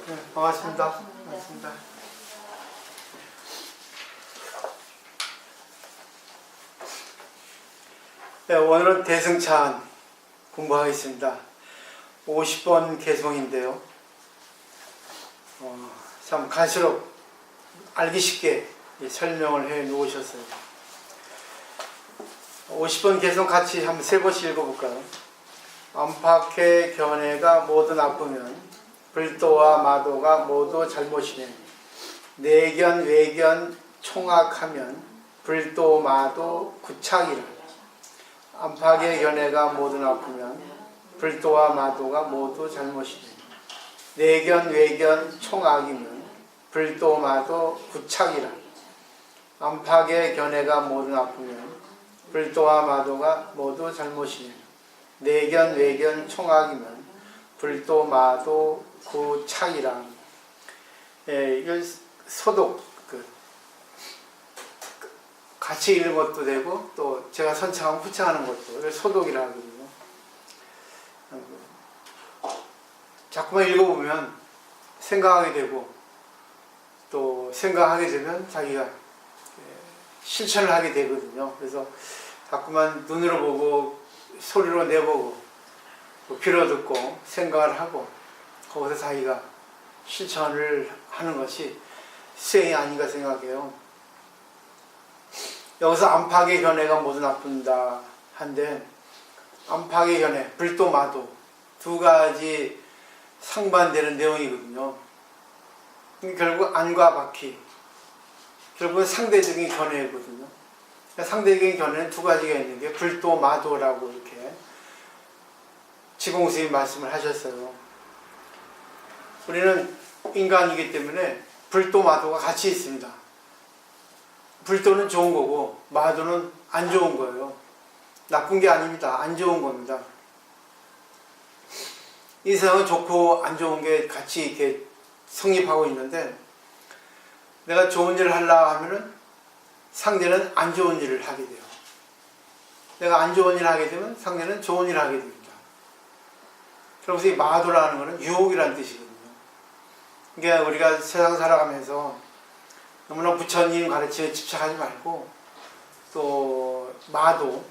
네, 반갑습니다. 반갑습니다. 네, 오늘은 대승찬 공부하겠습니다. 50번 개송인데요. 참 갈수록 알기 쉽게 설명을 해 놓으셨어요. 50번 개송 같이 한번 세 번씩 읽어볼까요? 안팎의 견해가 모두 나쁘면 불도와 마도가 모두 잘못이네. 내견 외견 총악하면 불도 마도 구착이라. 안팎의 견해가 모두 나쁘면 불도와 마도가 모두 잘못이네. 내견 외견 총악이면 불도 마도 구착이라. 안팎의 견해가 모두 나쁘면 불도와 마도가 모두 잘못이네. 내견 외견 총악이면 불도 마도 구착이라. 이걸 소독 같이 읽는 것도 되고 또 제가 선창하고 후창하는 것도 이걸 소독이라 하거든요. 자꾸만 읽어보면 생각하게 되고 또 생각하게 되면 자기가 실천을 하게 되거든요. 그래서 자꾸만 눈으로 보고 소리로 내보고 또 귀로 듣고 생각을 하고 거기서 자기가 실천을 하는 것이 수행이 아닌가 생각해요. 여기서 안팎의 견해가 모두 나쁜다 한데, 안팎의 견해, 불도 마도 두 가지 상반되는 내용이거든요. 결국 안과 바퀴, 결국은 상대적인 견해거든요. 상대적인 견해는 두 가지가 있는 게 불도 마도라고 이렇게 지공스님이 말씀을 하셨어요. 우리는 인간이기 때문에 불도 마도가 같이 있습니다. 불도는 좋은 거고 마도는 안 좋은 거예요. 나쁜 게 아닙니다. 안 좋은 겁니다. 이 세상은 좋고 안 좋은 게 같이 이렇게 성립하고 있는데, 내가 좋은 일을 하려고 하면은 상대는 안 좋은 일을 하게 돼요. 내가 안 좋은 일을 하게 되면 상대는 좋은 일을 하게 됩니다. 그래서 이 마도라는 것은 유혹이라는 뜻이거든요. 그러니까 우리가 세상 살아가면서 너무나 부처님 가르침에 집착하지 말고, 또 마도,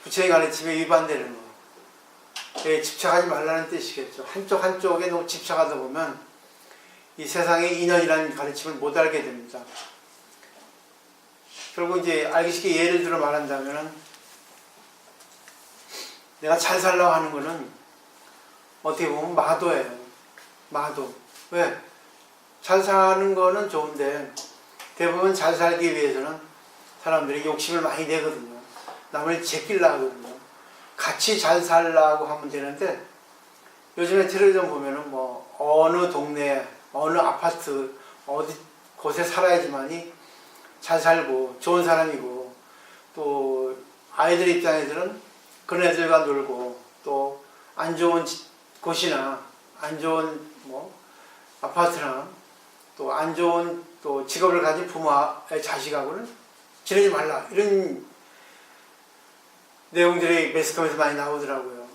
부처님 가르침에 위반되는 거, 집착하지 말라는 뜻이겠죠. 한쪽에 너무 집착하다 보면 이 세상의 인연이라는 가르침을 못 알게 됩니다. 결국 이제 알기 쉽게 예를 들어 말한다면, 내가 잘 살려고 하는 거는 어떻게 보면 마도예요. 마도. 왜? 잘 사는 거는 좋은데 대부분 잘 살기 위해서는 사람들이 욕심을 많이 내거든요. 남을 제끼려고 하거든요. 같이 잘 살려고 하면 되는데, 요즘에 텔레비전 보면은 뭐 어느 동네, 어느 아파트, 어디 곳에 살아야지만이 잘 살고 좋은 사람이고, 또 아이들 입장에서는 그런 애들과 놀고, 또 안 좋은 곳이나 안 좋은 뭐 아파트나 또 안 좋은 또 직업을 가진 부모의 자식하고는 지내지 말라, 이런 내용들이 매스컴에서 많이 나오더라고요.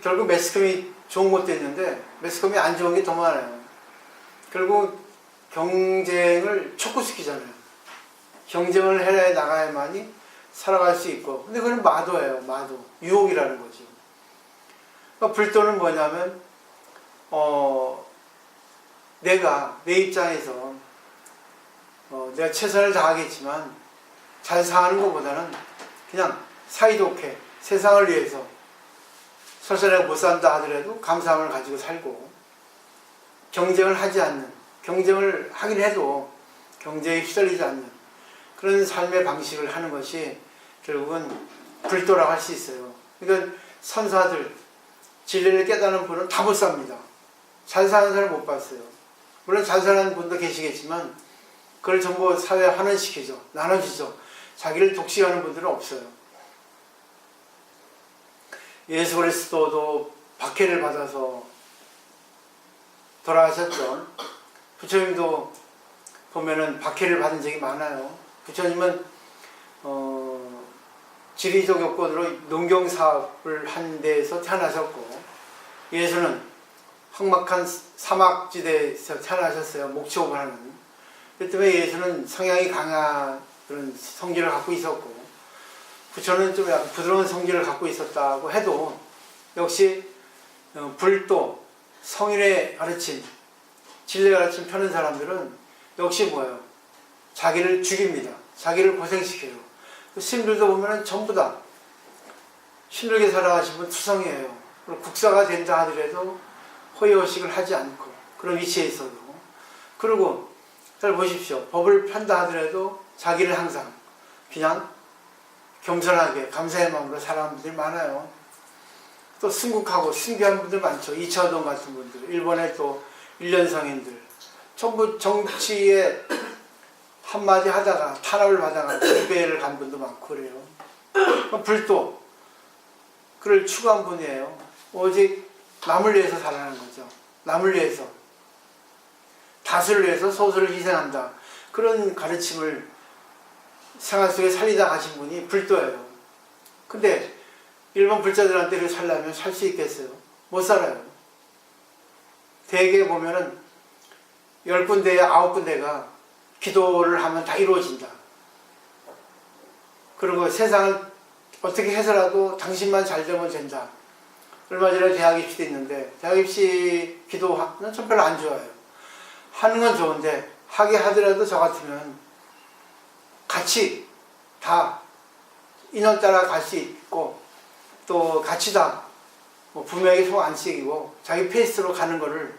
결국 매스컴이 좋은 것도 있는데 매스컴이 안 좋은 게 더 많아요. 결국 경쟁을 촉구시키잖아요. 경쟁을 해 나가야만이 살아갈 수 있고, 근데 그건 마도예요. 마도, 유혹이라는 거죠. 그러니까 불도는 뭐냐면 내가 내 입장에서 내가 최선을 다하겠지만 잘 사는 것보다는 그냥 사이좋게 세상을 위해서, 설사 내가 못 산다 하더라도 감사함을 가지고 살고, 경쟁을 하지 않는, 경쟁을 하긴 해도 경쟁에 휘둘리지 않는 그런 삶의 방식을 하는 것이 결국은 불도라고 할 수 있어요. 그러니까 선사들, 진리를 깨닫는 분은 다 못 삽니다. 잘 사는 사람 못 봤어요. 물론 잘 사는 분도 계시겠지만 그걸 전부 사회에 환원시키죠. 나눠주죠. 자기를 독식하는 분들은 없어요. 예수 그리스도도 박해를 받아서 돌아가셨죠. 부처님도 보면은 박해를 받은 적이 많아요. 부처님은 지리적 요건으로 농경사업을 한 데에서 태어나셨고, 예수는 험악한 사막지대에서 태어나셨어요. 목초업을 하는. 그 때문에 예수는 성향이 강한 그런 성질을 갖고 있었고, 부처는 좀 약간 부드러운 성질을 갖고 있었다고 해도 역시 불도, 성인의 가르침, 진리의 가르침 펴는 사람들은 역시 뭐예요? 자기를 죽입니다. 자기를 고생시켜요. 스님들도 보면은 전부 다 힘들게 살아가신 분 투성이에요. 국사가 된다 하더라도 허위허식을 하지 않고 그런 위치에 있어도, 그리고 잘 보십시오. 법을 편다 하더라도 자기를 항상 그냥 겸손하게 감사의 마음으로 살아가는 분들이 많아요. 또 순국하고 순교한 분들 많죠. 이차동 같은 분들, 일본의 또 일련성인들, 전부 정치에 한마디 하다가 탄압을 받아가 불배를 간 분도 많고 그래요. 불도 그를 추구한 분이에요. 오직 남을 위해서 살아가는 거죠. 남을 위해서, 다수를 위해서 소수를 희생한다. 그런 가르침을 생활 속에 살리다 가신 분이 불도예요. 근데 일본 불자들한테 이렇게 살려면 살 수 있겠어요? 못 살아요. 대개 보면은 10군데에 9군데가 기도를 하면 다 이루어진다. 그리고 세상을 어떻게 해서라도 당신만 잘 되면 된다. 얼마 전에 대학 입시도 있는데, 대학 입시 기도는 전 별로 안 좋아요. 하는 건 좋은데 하게 하더라도 저 같으면 같이 다 인원 따라 갈 수 있고, 또 같이 다 뭐 부모에게 속 안 쓰이고 자기 페이스로 가는 거를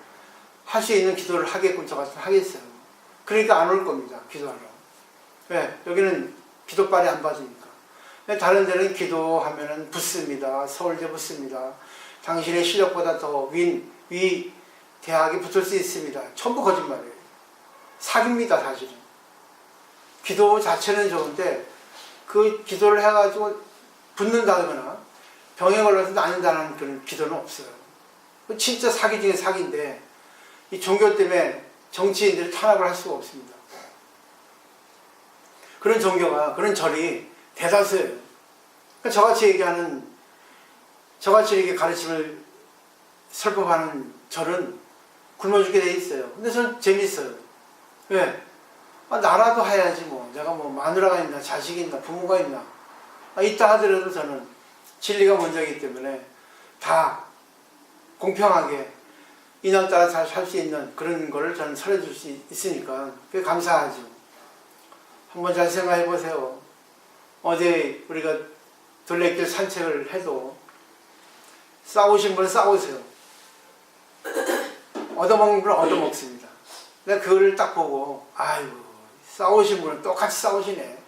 할 수 있는 기도를 하게끔 저 같으면 하겠어요. 그러니까 안 올 겁니다. 기도하러. 왜? 여기는 기도빨이 안 받으니까. 다른 데는 기도하면은 붙습니다. 서울대 붙습니다. 당신의 실력보다 더 위 대학에 붙을 수 있습니다. 전부 거짓말이에요. 사기입니다, 사실은. 기도 자체는 좋은데 그 기도를 해가지고 붙는다거나 병에 걸려서 낫는다는 그런 기도는 없어요. 진짜 사기 중에 사기인데 이 종교 때문에 정치인들이 탄압을 할 수가 없습니다. 그런 종교가, 그런 절이 대다수예요. 그러니까 저같이 얘기하는, 저같이 이렇게 가르침을 설법하는 절은 굶어 죽게 돼 있어요. 근데 저는 재밌어요. 왜? 나라도 해야지 뭐. 내가 뭐 마누라가 있나, 자식이 있나, 부모가 있나. 있다 하더라도 저는 진리가 먼저이기 때문에 다 공평하게 인연 따라 잘 살 수 있는 그런 거를 저는 설해줄 수 있으니까 그게 감사하죠. 한번 잘 생각해 보세요. 어제 우리가 둘레길 산책을 해도 싸우신 분은 싸우세요. 얻어먹는 분은 얻어먹습니다. 내가 그거를 딱 보고, 아이고, 싸우신 분은 똑같이 싸우시네.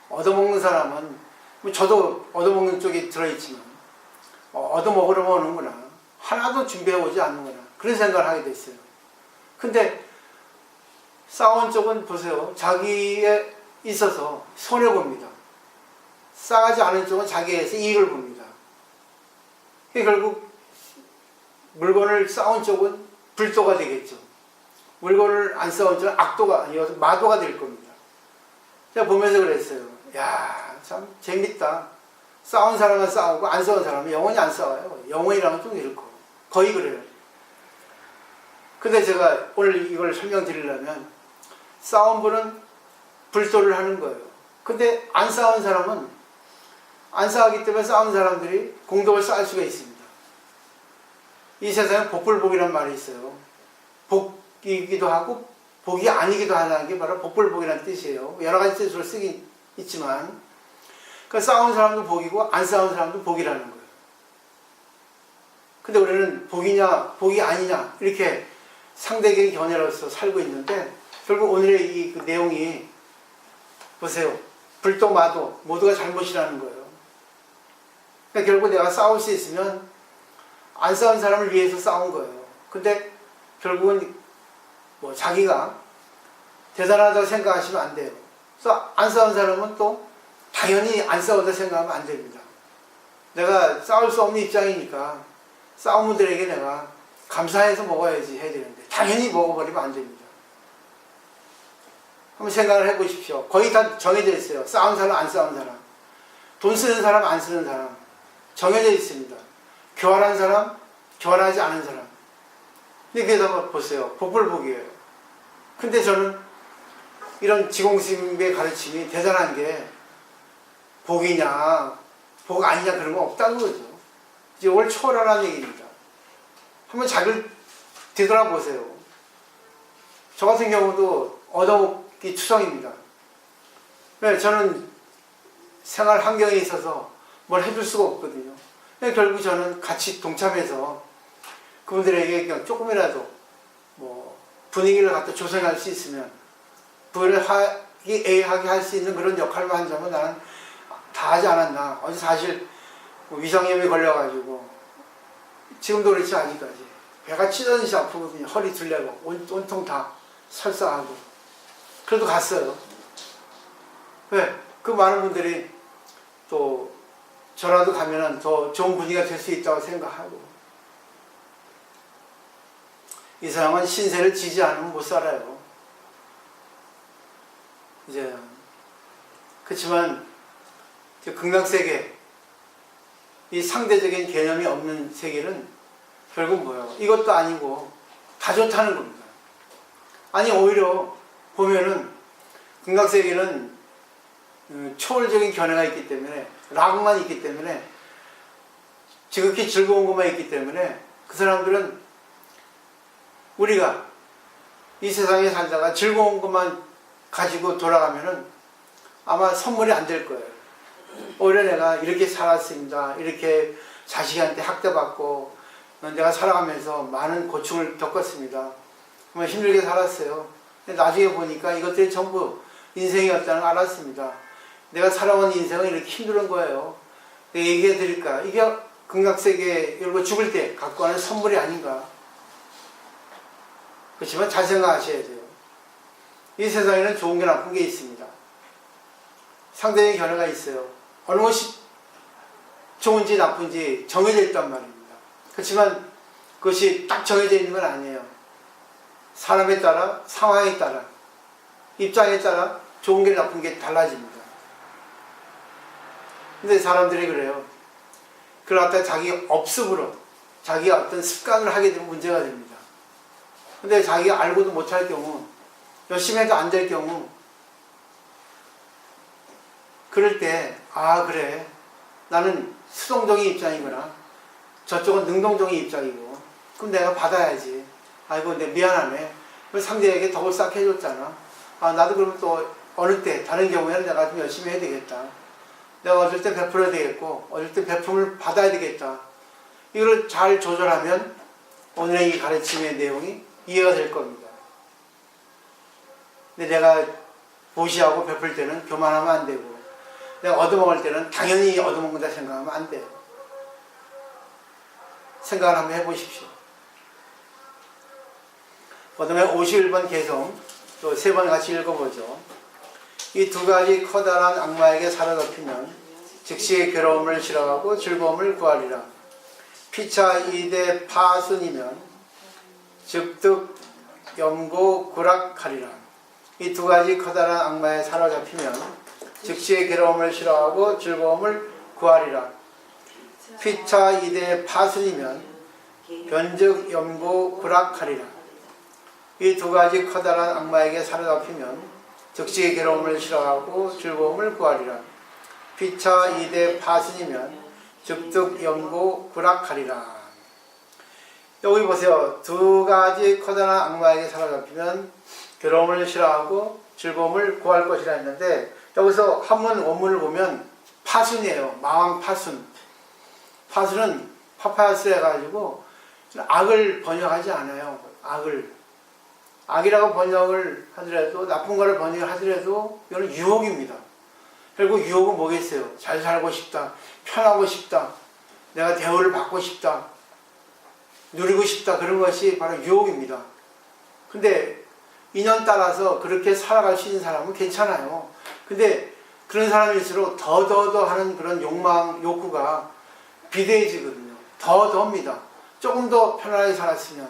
얻어먹는 사람은, 뭐 저도 얻어먹는 쪽에 들어있지만, 얻어먹으려고 오는구나. 하나도 준비해오지 않는구나. 그런 생각을 하게 됐어요. 근데 싸운 쪽은 보세요. 자기에 있어서 손해봅니다. 싸가지 않은 쪽은 자기에서 이익을 봅니다. 결국 물건을 싸운 쪽은 불도가 되겠죠. 물건을 안 싸운 쪽은 악도가 아니어서 마도가 될 겁니다. 제가 보면서 그랬어요. 야, 참 재밌다. 싸운 사람은 싸우고 안 싸운 사람은 영원히 안 싸워요. 영원이라면 좀 이렇고 거의 그래요. 근데 제가 오늘 이걸 설명드리려면 싸운 분은 불도를 하는 거예요. 근데 안 싸운 사람은 안 싸우기 때문에 싸운 사람들이 공덕을 쌓을 수가 있습니다. 이 세상에 복불복이라는 말이 있어요. 복이기도 하고 복이 아니기도 하다는 게 바로 복불복이라는 뜻이에요. 여러 가지 뜻으로 쓰긴 있지만, 그러니까 싸운 사람도 복이고 안 싸운 사람도 복이라는 거예요. 근데 우리는 복이냐 복이 아니냐 이렇게 상대적인 견해로서 살고 있는데, 결국 오늘의 이 그 내용이 보세요. 불도 마도 모두가 잘못이라는 거예요. 그러니까 결국 내가 싸울 수 있으면 안 싸운 사람을 위해서 싸운 거예요. 근데 결국은 뭐 자기가 대단하다고 생각하시면 안 돼요. 그래서 안 싸운 사람은 또 당연히 안 싸우다 생각하면 안 됩니다. 내가 싸울 수 없는 입장이니까 싸운 분들에게 내가 감사해서 먹어야지 해야 되는데 당연히 먹어버리면 안 됩니다. 한번 생각을 해보십시오. 거의 다 정해져 있어요. 싸운 사람, 안 싸운 사람. 돈 쓰는 사람, 안 쓰는 사람. 정해져 있습니다. 교활한 사람, 교활하지 않은 사람. 근데 게다가 보세요. 복불복이에요. 근데 저는 이런 지공스님의 가르침이 대단한 게 복이냐 복 아니냐 그런 거 없다는 거죠. 이제 이걸 초월하라는 얘기입니다. 한번 자기를 되돌아보세요. 저 같은 경우도 얻어먹기 투성입니다. 네, 저는 생활 환경에 있어서 뭘 해줄 수가 없거든요. 결국 저는 같이 동참해서 그분들에게 그냥 조금이라도 뭐 분위기를 갖다 조성할 수 있으면 부를 하게 할 수 있는 그런 역할만 한다면 나는 다 하지 않았나. 어제 사실 위장염에 걸려가지고 지금도 그렇지 아직까지 배가 찌든지 아프거든요. 허리 둘레고 온통 다 설사하고 그래도 갔어요. 왜? 그 많은 분들이 또 저라도 가면은 더 좋은 분위기가 될 수 있다고 생각하고 이 사람은 신세를 지지 않으면 못 살아요. 이제 그렇지만 극락세계 이 상대적인 개념이 없는 세계는 결국 뭐예요? 이것도 아니고 다 좋다는 겁니다. 아니 오히려 보면은 극락세계는 초월적인 견해가 있기 때문에 락만 있기 때문에 지극히 즐거운 것만 있기 때문에 그 사람들은 우리가 이 세상에 살다가 즐거운 것만 가지고 돌아가면은 아마 선물이 안 될 거예요. 오히려 내가 이렇게 살았습니다. 이렇게 자식한테 학대받고 내가 살아가면서 많은 고충을 겪었습니다. 정말 힘들게 살았어요. 근데 나중에 보니까 이것들이 전부 인생이었다는 걸 알았습니다. 내가 살아온 인생은 이렇게 힘든 거예요. 내가 얘기해 드릴까? 이게 극락세계 열고 죽을 때 갖고 가는 선물이 아닌가. 그렇지만 잘 생각하셔야 돼요. 이 세상에는 좋은 게 나쁜 게 있습니다. 상대적인 견해가 있어요. 어느 것이 좋은지 나쁜지 정해져 있단 말입니다. 그렇지만 그것이 딱 정해져 있는 건 아니에요. 사람에 따라, 상황에 따라, 입장에 따라 좋은 게 나쁜 게 달라집니다. 근데 사람들이 그래요. 그걸 갖다 자기 업습으로, 자기가 어떤 습관을 하게 되면 문제가 됩니다. 근데 자기가 알고도 못할 경우, 열심히 해도 안 될 경우, 그럴 때, 아, 그래. 나는 수동적인 입장이구나. 저쪽은 능동적인 입장이고. 그럼 내가 받아야지. 아이고, 내 미안하네. 상대에게 덕을 싹 해줬잖아. 아, 나도 그러면 또 어느 때, 다른 경우에는 내가 좀 열심히 해야 되겠다. 내가 어쩔 때 베풀어야 되겠고, 어쩔 때 베품을 받아야 되겠다. 이걸 잘 조절하면 오늘의 이 가르침의 내용이 이해가 될 겁니다. 근데 내가 보시하고 베풀 때는 교만하면 안 되고, 내가 얻어먹을 때는 당연히 얻어먹는다 생각하면 안 돼요. 생각을 한번 해보십시오. 그 다음에 51번 개성 또 3번 같이 읽어보죠. 이 두 가지 커다란 악마에게 사로잡히면 즉시 괴로움을 싫어하고 즐거움을 구하리라. 피차 이대 파순이면 즉득 염고 구락하리라. 이 두 가지 커다란 악마에 사로잡히면 즉시의 괴로움을 싫어하고 즐거움을 구하리라. 피차 이대 파순이면 변즉 염고 구락하리라. 이 두 가지 커다란 악마에게 사로잡히면 즉시의 괴로움을 싫어하고 즐거움을 구하리라. 피차 이대 파순이면 즉득 염고 구락하리라. 여기 보세요. 두 가지 커다란 악마에게 사로잡히면 괴로움을 싫어하고 즐거움을 구할 것이라 했는데, 여기서 한문 원문을 보면 파순이에요. 마왕 파순. 파순은 파파야스를 해가지고 악을 번역하지 않아요. 악이라고 번역을 하더라도, 나쁜 거를 번역을 하더라도 이거는 유혹입니다. 결국 유혹은 뭐겠어요? 잘 살고 싶다, 편하고 싶다, 내가 대우를 받고 싶다, 누리고 싶다, 그런 것이 바로 유혹입니다. 근데 인연 따라서 그렇게 살아갈 수 있는 사람은 괜찮아요. 근데 그런 사람일수록 더 하는 그런 욕망, 욕구가 비대해지거든요. 더입니다. 조금 더 편안하게 살았으면.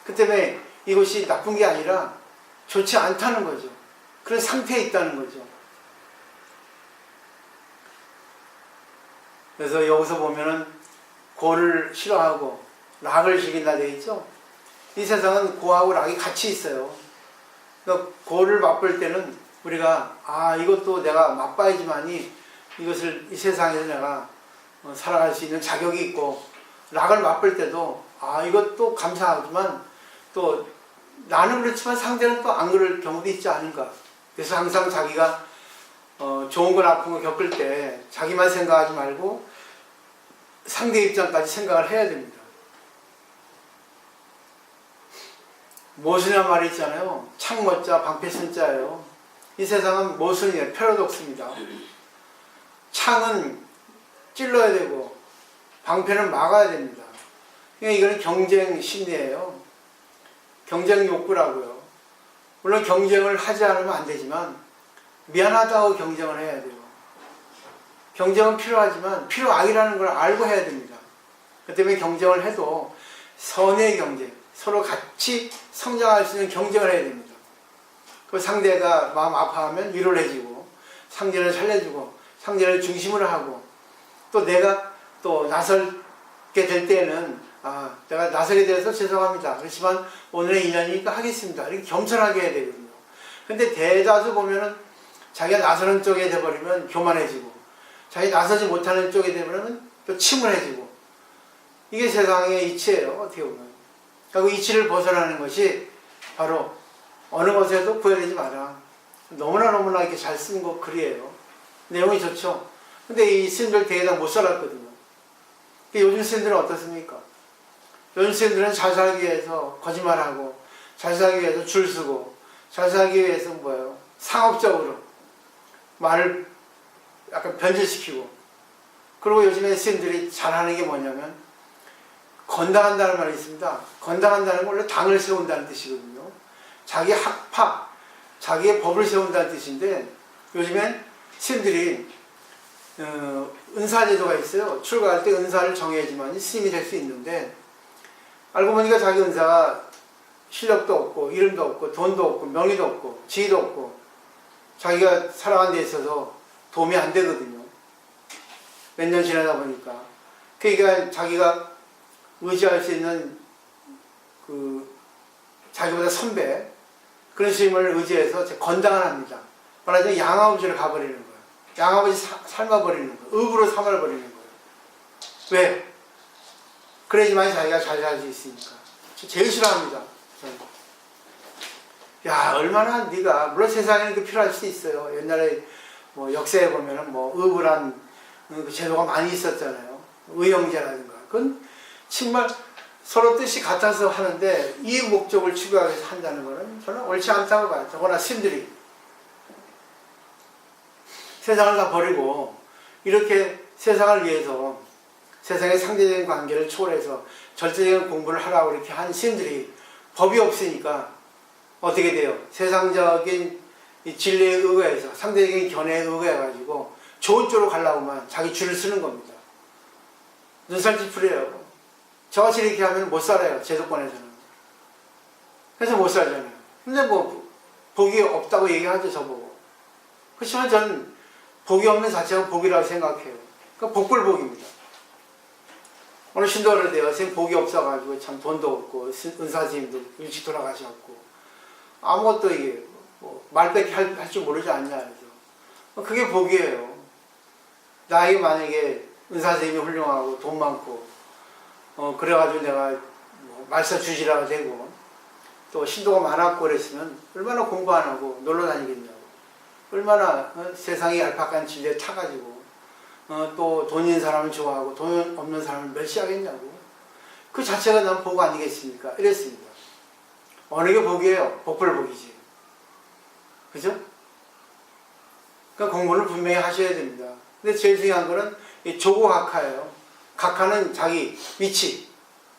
그 때문에 이것이 나쁜 게 아니라 좋지 않다는 거죠. 그런 상태에 있다는 거죠. 그래서 여기서 보면은 고를 싫어하고 락을 즐긴다 되어 있죠. 이 세상은 고하고 낙이 같이 있어요. 그러니까 고를 맛볼 때는 우리가 이것도 내가 맛봐야지만이 이것을 이 세상에서 내가 살아갈 수 있는 자격이 있고, 낙을 맛볼 때도 이것도 감사하지만 또 나는 그렇지만 상대는 또 안 그럴 경우도 있지 않은가. 그래서 항상 자기가 좋은 거 나쁜 거 겪을 때 자기만 생각하지 말고 상대 입장까지 생각을 해야 됩니다. 모순이란 말이 있잖아요. 창모자 방패순자예요. 이 세상은 모순이에요. 패러독스입니다. 창은 찔러야 되고 방패는 막아야 됩니다. 그러니까 이거는 경쟁 심리예요. 경쟁 욕구라고요. 물론 경쟁을 하지 않으면 안 되지만 미안하다고 경쟁을 해야 돼요. 경쟁은 필요하지만 필요악이라는 걸 알고 해야 됩니다. 그 때문에 경쟁을 해도 선의 경쟁, 서로 같이 성장할 수 있는 경쟁을 해야 됩니다. 그 상대가 마음 아파하면 위로를 해주고, 상대를 살려주고, 상대를 중심으로 하고, 또 내가 또 나설게 될 때는 내가 나서게 돼서 죄송합니다. 그렇지만 오늘의 인연이니까 하겠습니다. 이렇게 겸손하게 해야 되거든요. 근데 대다수 보면은 자기가 나서는 쪽에 돼버리면 교만해지고, 자기 나서지 못하는 쪽에 되면 또 침울해지고, 이게 세상의 이치예요. 어떻게 보면. 그 이치를 벗어나는 것이 바로 어느 것에도 구애되지 마라. 너무나 이렇게 잘 쓴 거 글이에요. 내용이 좋죠. 근데 이 스님들 대개다 못 살았거든요. 요즘 스님들은 어떻습니까? 요즘 스님들은 잘 살기 위해서 거짓말하고, 잘 살기 위해서 줄 서고, 잘 살기 위해서 뭐예요? 상업적으로 말을 약간 변질시키고. 그리고 요즘에 스님들이 잘하는 게 뭐냐면 건당한다는 말이 있습니다. 건당한다는 건 원래 당을 세운다는 뜻이거든요. 자기 학파, 자기의 법을 세운다는 뜻인데, 요즘엔 스님들이 은사제도가 있어요. 출가할 때 은사를 정해야지만 스님이 될 수 있는데, 알고 보니까 자기 은사가 실력도 없고 이름도 없고 돈도 없고 명예도 없고 지위도 없고 자기가 살아가는 데 있어서 도움이 안 되거든요. 몇 년 지나다 보니까. 그러니까 자기가 의지할 수 있는 자기보다 선배, 그런 스님을 의지해서 건당을 합니다. 말하자면 양아버지를 가버리는 거예요. 양아버지 삶아버리는 거예요. 의부로 삼아버리는 거예요. 왜? 그래야지만 자기가 잘 살 수 있으니까. 제일 싫어합니다. 저는. 야, 얼마나 네가, 물론 세상에는 그 필요할 수 있어요. 옛날에 뭐 역사에 보면은 뭐 의부란 그 제도가 많이 있었잖아요. 의형제라든가. 그건 정말 서로 뜻이 같아서 하는데 이익 목적을 추구하기 위해서 한다는 것은 저는 옳지 않다고 봐요. 더구나 스님들이 세상을 다 버리고 이렇게 세상을 위해서 세상의 상대적인 관계를 초월해서 절대적인 공부를 하라고 이렇게 한 스님들이 법이 없으니까 어떻게 돼요? 세상적인 이 진리에 의거해서 상대적인 견해에 의거해가지고 좋은 쪽으로 가려고만 자기 줄을 쓰는 겁니다. 눈살찌푸려요. 저같이 이렇게 하면 못 살아요. 제도권에서는. 그래서 못 살잖아요. 근데 뭐 복이 없다고 얘기하죠. 저보고. 그렇지만 저는 복이 없는 자체가 복이라고 생각해요. 그러니까 복불복입니다. 오늘 신도를 돼요. 선생님 복이 없어가지고 참 돈도 없고 은사스님도 일찍 돌아가셨고 아무것도 이게 뭐 말밖에 할 줄 모르지 않냐 해서 그게 복이에요. 나에게 만약에 은사스님이 훌륭하고 돈 많고 그래가지고 내가 뭐 말사 주지라가 되고 또 신도가 많았고 그랬으면 얼마나 공부 안 하고 놀러 다니겠냐고. 얼마나 세상에 얄팍한 진리에 타가지고 또 돈 있는 사람을 좋아하고 돈 없는 사람을 멸시하겠냐고. 그 자체가 난 복 아니겠습니까? 이랬습니다. 어느 게 복이에요? 복불복이지. 그죠? 그러니까 공부를 분명히 하셔야 됩니다. 근데 제일 중요한 거는 이 조고각하예요. 각하는 자기 위치,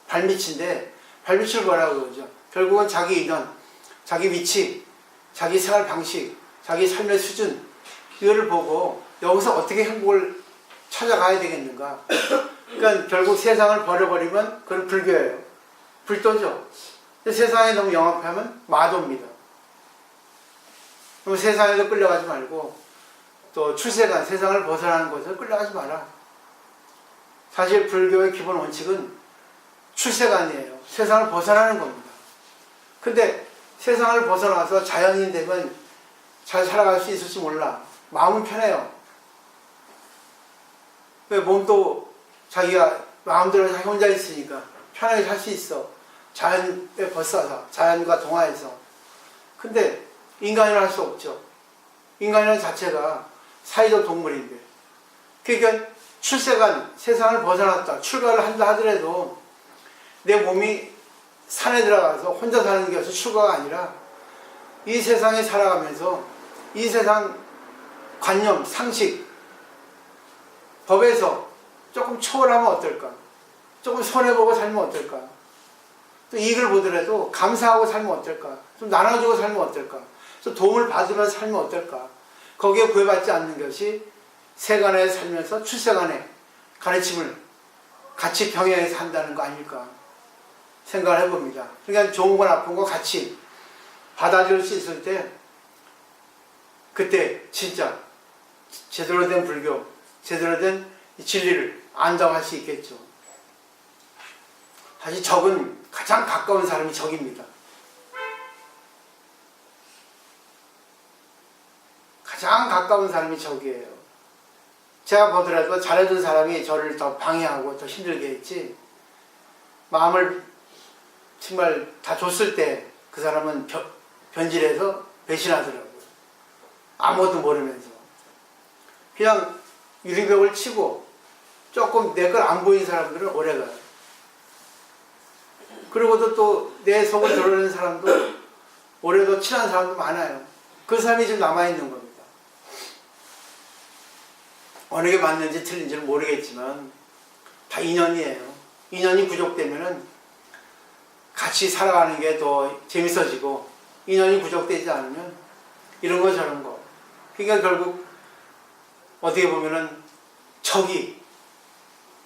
발밑인데 발밑을 뭐라고 그러죠? 결국은 자기 인원, 자기 위치, 자기 생활 방식, 자기 삶의 수준 이거를 보고 여기서 어떻게 행복을 찾아가야 되겠는가. 그러니까 결국 세상을 버려버리면 그건 불교예요. 불도죠. 세상에 너무 영합하면 마도입니다. 그럼 세상에도 끌려가지 말고 또 출세관, 세상을 벗어나는 곳에 끌려가지 마라. 사실 불교의 기본 원칙은 출세관이에요. 세상을 벗어나는 겁니다. 근데 세상을 벗어나서 자연인 되면 잘 살아갈 수 있을지 몰라. 마음은 편해요. 왜? 몸도 자기가 마음대로 자기 혼자 있으니까 편하게 살 수 있어. 자연에 벗어서, 자연과 동화해서. 근데 인간이라 할 수 없죠. 인간이라는 자체가 사회적 동물인데. 그러니까 출세간, 세상을 벗어났다, 출가를 한다 하더라도 내 몸이 산에 들어가서 혼자 사는 것이 출가가 아니라 이 세상에 살아가면서 이 세상 관념, 상식, 법에서 조금 초월하면 어떨까? 조금 손해보고 살면 어떨까? 또 이익을 보더라도 감사하고 살면 어떨까? 좀 나눠주고 살면 어떨까? 좀 도움을 받으면서 살면 어떨까? 거기에 구애받지 않는 것이 세간에 살면서 출세간에 가르침을 같이 병행해서 한다는 거 아닐까 생각을 해봅니다. 그러니까 좋은 건 나쁜 거 같이 받아들일 수 있을 때 그때 진짜 제대로 된 불교, 제대로 된 진리를 안다고 할 수 있겠죠. 사실 적은 가장 가까운 사람이 적입니다. 가장 가까운 사람이 적이에요. 제가 보더라도 잘해준 사람이 저를 더 방해하고 더 힘들게 했지, 마음을 정말 다 줬을 때 그 사람은 변질해서 배신하더라고요. 아무것도 모르면서. 그냥 유리벽을 치고 조금 내 걸 안 보이는 사람들은 오래가요. 그리고도 또 내 속을 드러내는 사람도 오래도 친한 사람도 많아요. 그 사람이 지금 남아있는 겁니다. 어느 게 맞는지 틀린지는 모르겠지만 다 인연이에요. 인연이 부족되면은 같이 살아가는 게 더 재밌어지고, 인연이 부족되지 않으면 이런 거 저런 거. 그러니까 결국 어떻게 보면은 적이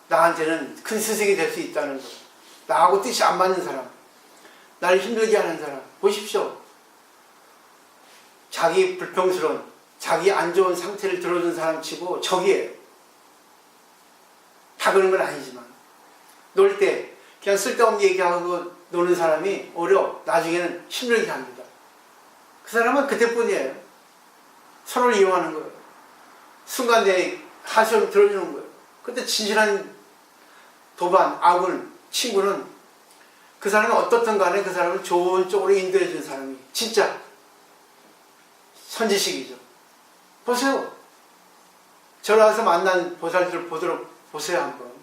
나한테는 큰 스승이 될 수 있다는 거. 나하고 뜻이 안 맞는 사람, 나를 힘들게 하는 사람 보십시오. 자기 불평스러운, 자기 안 좋은 상태를 들어준 사람 치고 적이에요. 다 그런 건 아니지만 놀 때 그냥 쓸데없는 얘기하고 노는 사람이 오히려 나중에는 힘들게 합니다. 그 사람은 그때뿐이에요. 서로를 이용하는 거예요. 순간 내 하소연 들어주는 거예요. 근데 진실한 도반, 아군, 친구는 그 사람이 어떻든 간에 그 사람을 좋은 쪽으로 인도해 주는 사람이 진짜 선지식이죠. 보세요. 저를 와서 만난 보살들을 보세요 한번.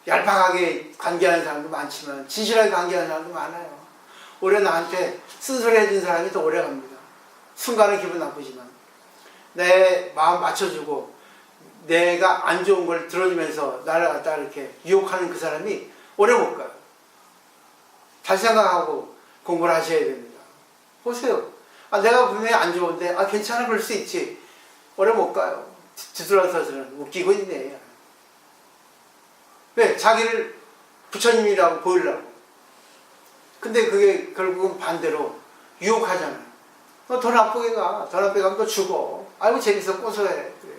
얄팍하게 관계하는 사람도 많지만 진실하게 관계하는 사람도 많아요. 오래 나한테 쓴소리 해준 사람이 더 오래 갑니다. 순간은 기분 나쁘지만 내 마음 맞춰주고 내가 안 좋은 걸 들어주면서 나를 갖다 이렇게 유혹하는 그 사람이 오래 못 가요. 잘 생각하고 공부를 하셔야 됩니다. 보세요. 내가 분명히 안 좋은데 괜찮아, 그럴 수 있지. 오래 못 가요. 뒤돌아서서는 웃기고 있네. 왜? 자기를 부처님이라고 보이려고. 근데 그게 결국은 반대로 유혹하잖아요. 너 더 나쁘게 가. 더 나쁘게 가면 너 죽어. 아이고 재밌어, 고소해. 그래.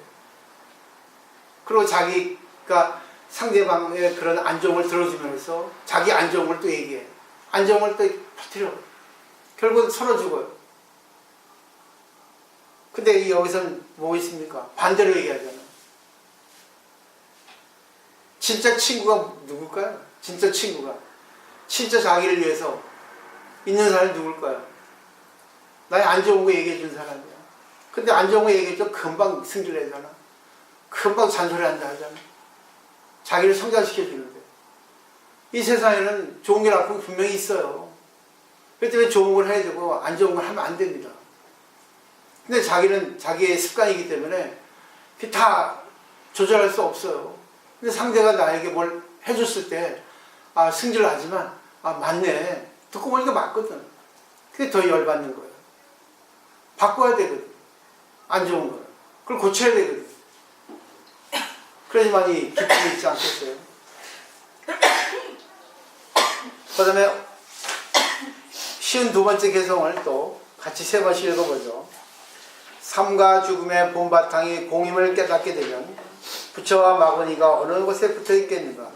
그리고 자기가 상대방의 그런 안 좋은 걸 들어주면서 자기 안 좋은 걸 또 얘기해. 안 좋은 걸 또 퍼뜨려. 결국은 서로 죽어요. 근데 여기서는 뭐 있습니까? 반대로 얘기하잖아요. 진짜 친구가 누굴까요? 진짜 친구가. 진짜 자기를 위해서 있는 사람이 누굴까요? 나의 안 좋은 거 얘기해 준 사람이야. 근데 안 좋은 거 얘기해줘 금방 승질내잖아. 금방 잔소리한다 하잖아. 자기를 성장시켜 주는데. 이 세상에는 좋은 게 나쁜 게 분명히 있어요. 그렇기 때문에 좋은 걸 해야 되고 안 좋은 걸 하면 안 됩니다. 근데 자기는 자기의 습관이기 때문에 그게 다 조절할 수 없어요. 근데 상대가 나에게 뭘 해줬을 때 승질나지만 맞네. 듣고 보니까 맞거든. 그게 더 열받는 거예요. 바꿔야 되거든. 안 좋은 거예요. 그걸 고쳐야 되거든. 그래야만이 기쁨이 있지 않겠어요? 그 다음에 쉬운 두 번째 개성을 또 같이 세 번씩 읽어보죠. 삶과 죽음의 본바탕이 공임을 깨닫게 되면 부처와 마구니가 어느 곳에 붙어 있겠는가?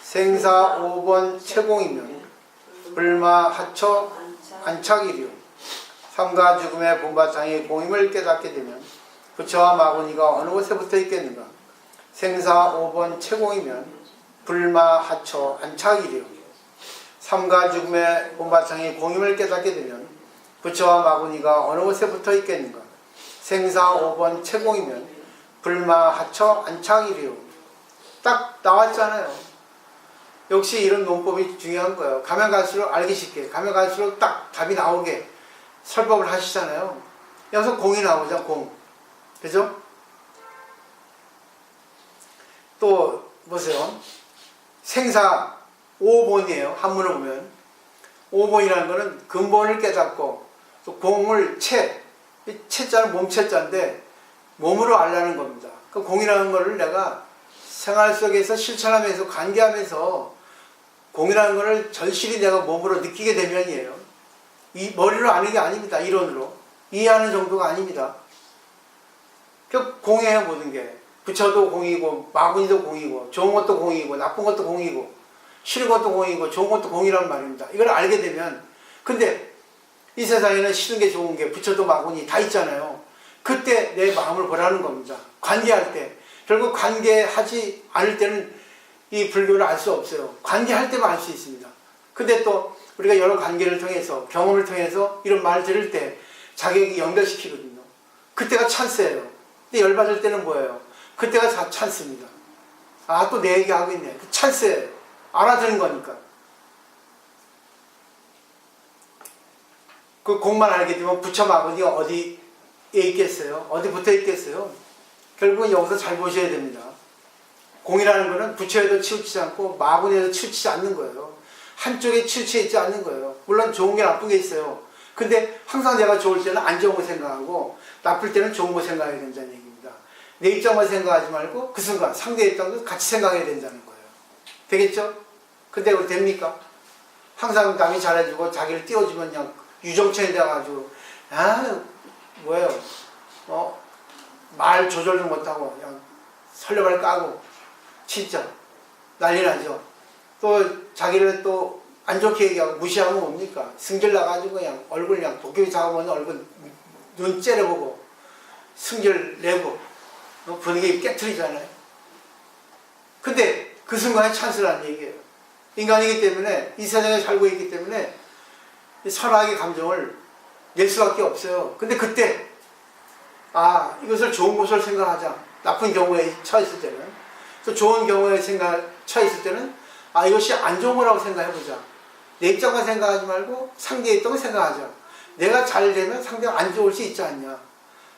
생사 5번 채공이면 불마 하처 안착이리요. 삶과 죽음의 본바탕이 공임을 깨닫게 되면 부처와 마구니가 어느 곳에 붙어 있겠는가. 생사 5번 채공이면 불마 하처 안착이리요. 삶과 죽음의 본바탕이 공임을 깨닫게 되면 부처와 마구니가 어느 곳에 붙어 있겠는가. 생사 5번 채공이면 불마 하처 안착이리요. 딱 나왔잖아요. 역시 이런 논법이 중요한 거예요. 가면 갈수록 알기 쉽게, 가면 갈수록 딱 답이 나오게 설법을 하시잖아요. 여기서 공이 나오죠, 공. 그죠? 또 보세요. 생사 5본이에요. 한문을 보면 5본이라는 거는 근본을 깨닫고 또 공을 채자는 몸채자인데 몸으로 알라는 겁니다. 그 공이라는 거를 내가 생활 속에서 실천하면서 관계하면서 공이라는 거를 절실히 내가 몸으로 느끼게 되면이에요. 이 머리로 아는 게 아닙니다. 이론으로 이해하는 정도가 아닙니다. 그 공이에요. 모든 게 부처도 공이고 마구니도 공이고 좋은 것도 공이고 나쁜 것도 공이고 싫은 것도 공이고 좋은 것도 공이란 말입니다. 이걸 알게 되면 근데 이 세상에는 싫은 게 좋은 게 부처도 마구니 다 있잖아요. 그때 내 마음을 보라는 겁니다. 관계할 때 결국 관계하지 않을 때는 이 불교를 알 수 없어요. 관계할 때만 알 수 있습니다. 근데 또 우리가 여러 관계를 통해서 경험을 통해서 이런 말을 들을 때 자격이 연결시키거든요. 그때가 찬스예요. 근데 열받을 때는 뭐예요? 그때가 다 찬스입니다. 아, 또 내 얘기하고 있네. 그 찬스예요. 알아듣는 거니까. 그 공만 알게 되면 부처 마구니가 어디에 있겠어요? 어디 붙어 있겠어요? 결국은 여기서 잘 보셔야 됩니다. 공이라는 것은 부처에도 치우치지 않고 마구니에도 치우치지 않는 거예요. 한쪽에 치우쳐 있지 않는 거예요. 물론 좋은 게 나쁜 게 있어요. 근데 항상 내가 좋을 때는 안 좋은 거 생각하고 나쁠 때는 좋은 거 생각해야 된다는 얘기입니다. 내 입장만 생각하지 말고 그 순간 상대 입장도 같이 생각해야 된다는 거예요. 되겠죠? 근데 그거 됩니까? 항상 남이 잘해주고 자기를 띄워주면 그냥 유정천이 돼가지고 뭐예요? 말 조절도 못하고 그냥 설레발 까고 진짜 난리 나죠. 또 자기를 또 안 좋게 얘기하고 무시하면 뭡니까? 승질 나가지고 그냥 얼굴 그냥 도깨비 잡아보는 얼굴 눈 째려보고 승질 내고 분위기 깨트리잖아요. 근데 그 순간에 찬스라는 얘기예요. 인간이기 때문에 이 세상에 살고 있기 때문에 선악의 감정을 낼 수밖에 없어요. 근데 그때 이것을 좋은 것을 생각하자. 나쁜 경우에 처했을 때는 또 좋은 경우에 처했을 때는 이것이 안 좋은 거라고 생각해보자. 내 입장만 생각하지 말고 상대의 입장을 생각하자. 내가 잘 되면 상대가 안 좋을 수 있지 않냐.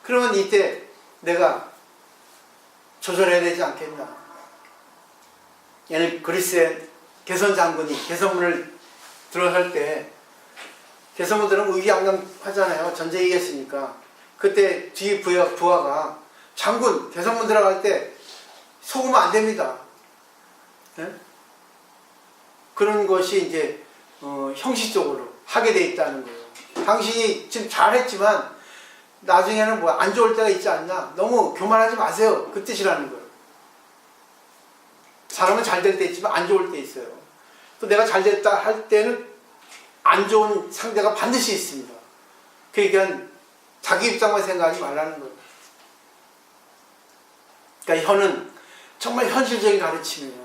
그러면 이때 내가 조절해야 되지 않겠나. 예를 그리스의 개선 장군이 개선문을 들어설 때 개선문들은 의기양양하잖아요. 전쟁 이겼으니까. 그때 뒤 부하가 장군 개선문 들어갈 때 속으면 안 됩니다. 네? 그런 것이 이제 형식적으로 하게 돼 있다는 거예요. 당신이 지금 잘했지만 나중에는 뭐 안 좋을 때가 있지 않나. 너무 교만하지 마세요. 그 뜻이라는 거예요. 사람은 잘 될 때 있지만 안 좋을 때 있어요. 또 내가 잘 됐다 할 때는 안 좋은 상대가 반드시 있습니다. 그러니까 자기 입장만 생각하지 말라는 거예요. 그러니까 혀는 정말 현실적인 가르침이에요.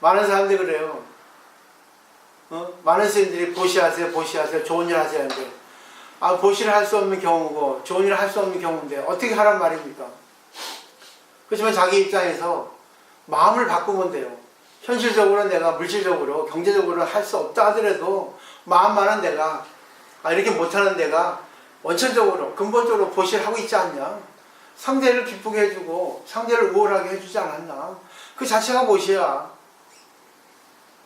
많은 사람들이 그래요. 많은 스님들이 보시하세요. 좋은 일 하세요. 하는데 보시를 할 수 없는 경우고 좋은 일을 할 수 없는 경우인데 어떻게 하란 말입니까? 그렇지만 자기 입장에서 마음을 바꾸면 돼요. 현실적으로 내가 물질적으로 경제적으로 할 수 없다 하더라도 마음만은 내가 이렇게 못하는 내가 원천적으로 근본적으로 보시를 하고 있지 않냐. 상대를 기쁘게 해주고 상대를 우월하게 해주지 않았나. 그 자체가 보시야.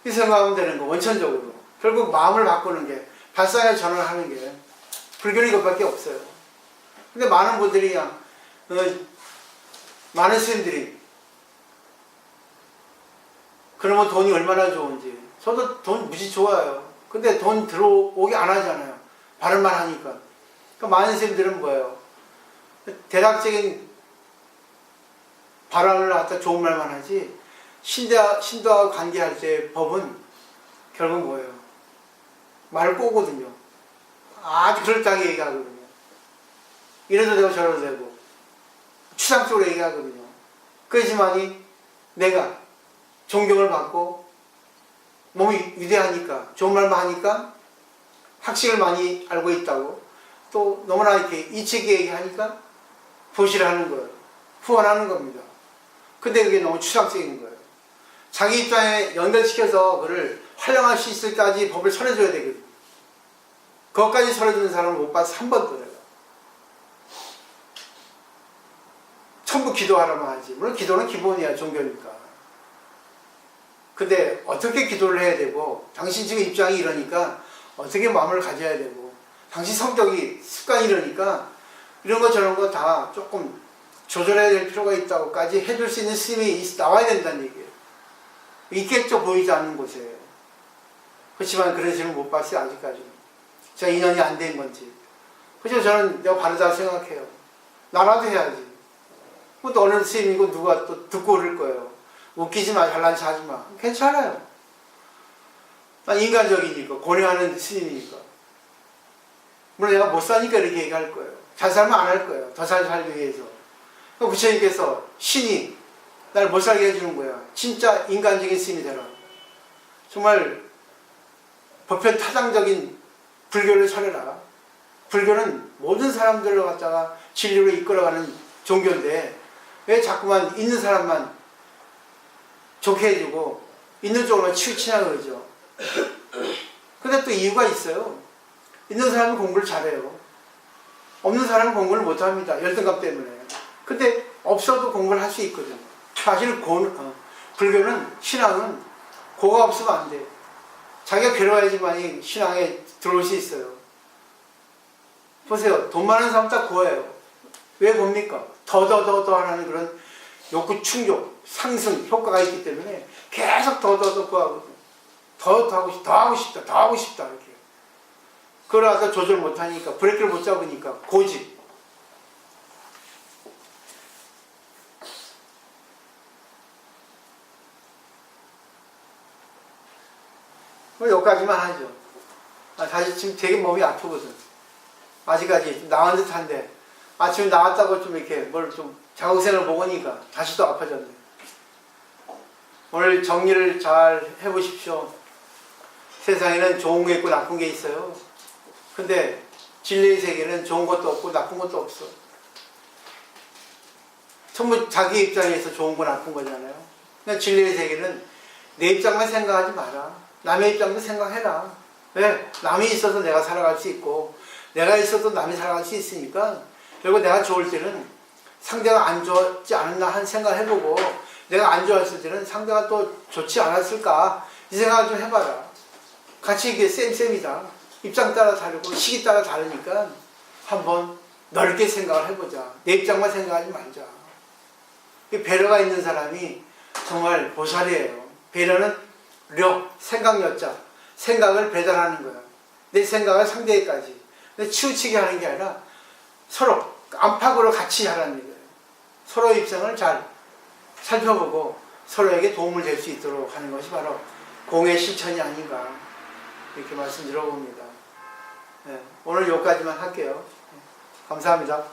이 생각하면 되는 거. 원천적으로 결국 마음을 바꾸는 게 발상의 전환을 하는 게 불교는 이것밖에 없어요. 근데 많은 분들이 많은 스님들이 그러면 돈이 얼마나 좋은지. 저도 돈 무지 좋아요. 근데 돈 들어오게 안 하잖아요. 바른말 하니까. 그러니까 많은 스님들은 뭐예요? 대략적인 바람을 갖다 좋은 말만 하지 신도하고 관계할 때 법은 결국 뭐예요? 말을 꼬거든요. 아주 그럴듯하게 얘기하거든요. 이래도 되고 저래도 되고 추상적으로 얘기하거든요. 그렇지만이 내가 존경을 받고 몸이 위대하니까 좋은 말만 하니까 학식을 많이 알고 있다고 또 너무나 이렇게 이치 있게 얘기하니까 보시하는 거예요. 후원하는 겁니다. 근데 그게 너무 추상적인 거예요. 자기 입장에 연결시켜서 그를 활용할 수 있을까지 법을 설해줘야 되거든요. 그것까지 설해주는 사람을 못 봐서 한 번도 내가. 전부 기도하라만 하지. 물론 기도는 기본이야, 종교니까. 근데 어떻게 기도를 해야 되고 당신 지금 입장이 이러니까 어떻게 마음을 가져야 되고 당신 성격이 습관이 이러니까 이런 거 저런 거 다 조금 조절해야 될 필요가 있다고까지 해줄 수 있는 스님이 나와야 된다는 얘기예요. 있겠죠, 보이지 않는 곳에. 그렇지만 그런 스님을 못 봤어요, 아직까지는. 제가 인연이 안 된 건지. 그래서 저는 내가 바르다고 생각해요. 나라도 해야지. 또 어느 스님이고 누가 또 듣고 그럴 거예요. 웃기지 마, 잘난 체 하지 마. 괜찮아요. 난 인간적이니까, 고뇌하는 스님이니까. 물론 내가 못 사니까 이렇게 얘기할 거예요. 잘 살면 안 할 거예요. 더 잘 살기 위해서. 부처님께서 신이 날 못 살게 해주는 거야. 진짜 인간적인 스님이 되라. 정말 보편타당적인 불교를 차려라. 불교는 모든 사람들을 갖다가 진리로 이끌어가는 종교인데 왜 자꾸만 있는 사람만 좋게 해주고 있는 쪽으로만 치우치냐 그러죠. 근데 또 이유가 있어요. 있는 사람은 공부를 잘해요. 없는 사람은 공부를 못합니다. 열등감 때문에. 근데 없어도 공부를 할 수 있거든. 사실은 불교는, 신앙은 고가 없으면 안 돼. 자기가 괴로워야지만이 신앙에 들어올 수 있어요. 보세요. 돈 많은 사람 딱 고예요. 왜 봅니까? 더 하는 그런 욕구 충족, 상승 효과가 있기 때문에 계속 더 구하거든. 더 하고 싶다, 이렇게. 그러다가 조절 못하니까, 브레이크를 못 잡으니까, 고집. 여기까지만 하죠. 사실 지금 되게 몸이 아프거든. 아직까지 좀 나은 듯한데, 아침에 나왔다고 좀 이렇게 뭘 좀 자극생을 먹으니까 다시 또 아파졌네. 오늘 정리를 잘 해보십시오. 세상에는 좋은 게 있고 나쁜 게 있어요. 근데 진리의 세계는 좋은 것도 없고 나쁜 것도 없어. 전부 자기 입장에서 좋은 거 나쁜 거잖아요. 그냥 진리의 세계는 내 입장만 생각하지 마라. 남의 입장도 생각해라. 왜? 남이 있어서 내가 살아갈 수 있고 내가 있어도 남이 살아갈 수 있으니까 결국 내가 좋을 때는 상대가 안 좋지 않았나 한 생각을 해보고 내가 안 좋았을 때는 상대가 또 좋지 않았을까 이 생각을 좀 해봐라. 같이 이게 쌤이다. 입장 따라 다르고 시기 따라 다르니까 한번 넓게 생각을 해보자. 내 입장만 생각하지 말자. 배려가 있는 사람이 정말 보살이에요. 배려는 생각 여자. 생각을 배달하는 거야. 내 생각을 상대에까지. 근데 치우치게 하는 게 아니라 서로 안팎으로 같이 하라는 얘기예요. 서로의 입장을 잘 살펴보고 서로에게 도움을 될 수 있도록 하는 것이 바로 공의 실천이 아닌가 이렇게 말씀드려봅니다. 네, 오늘 여기까지만 할게요. 감사합니다.